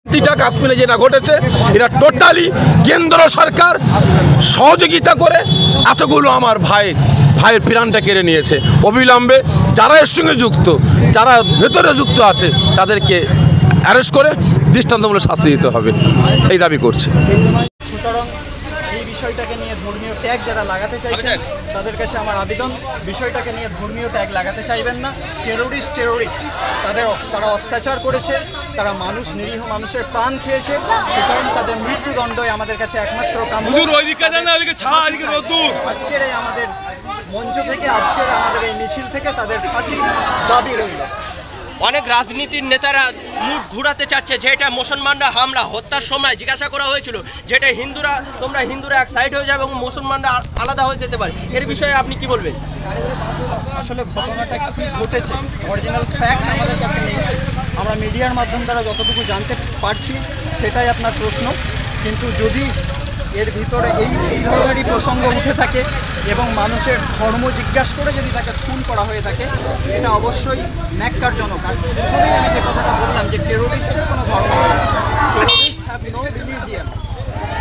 কাশ্মীরে যেটা ঘটেছে এটা টোটালি কেন্দ্র সরকার সহযোগিতা করে এতগুলো আমার ভাইয়ের প্রাণটা কেড়ে নিয়েছে। অবিলম্বে যারা এর সঙ্গে যুক্ত, যারা ভেতরে যুক্ত আছে, তাদেরকে অ্যারেস্ট করে দৃষ্টান্তমূলক শাস্তি দিতে হবে, এই দাবি করছি। সুতরাং এই বিষয়টাকে নিয়ে ধর্মীয় ট্যাগ যারা লাগাতে চাইছেন তাদের কাছে আমার আবেদন, বিষয়টাকে নিয়ে ধর্মীয় ট্যাগ লাগাতে চাইবেন না। টেরোরিস্ট তারা অত্যাচার করেছে, তারা নিরীহ মানুষের প্রাণ খেয়েছে, সুতরাং তাদের মৃত্যুদণ্ডই আমাদের কাছে একমাত্র কাম্য। আজকের এই আমাদের মঞ্চ থেকে, আজকের আমাদের এই মিছিল থেকে তাদের ফাঁসি দাবি রইল। অনেক রাজনীতির নেতারা মুখ ঘুরাতে চাচ্ছে যে এটা মুসলমানরা হামলা হত্যার সময় জিজ্ঞাসা করা হয়েছিল যেটা তোমরা হিন্দুরা এক সাইড হয়ে যাবে এবং মুসলমানরা আলাদা হয়ে যেতে পারে, এর বিষয়ে আপনি কি বলবেন? আসলে ঘটনাটা কি ঘটেছে অরিজিনাল ফ্যাক্ট আমাদের কাছে নেই, আমরা মিডিয়ার মাধ্যম দ্বারা যতটুকু জানতে পারছি সেটাই আপনার প্রশ্ন। কিন্তু যদি এর ভিতরে এই ধরনেরই প্রসঙ্গ উঠে থাকে এবং মানুষের ধর্ম জিজ্ঞাসা করে যদি তাকে খুন করা হয়ে থাকে, এটা অবশ্যই ন্যাক্কারজনক। আর প্রথমেই আমি যে কথাটা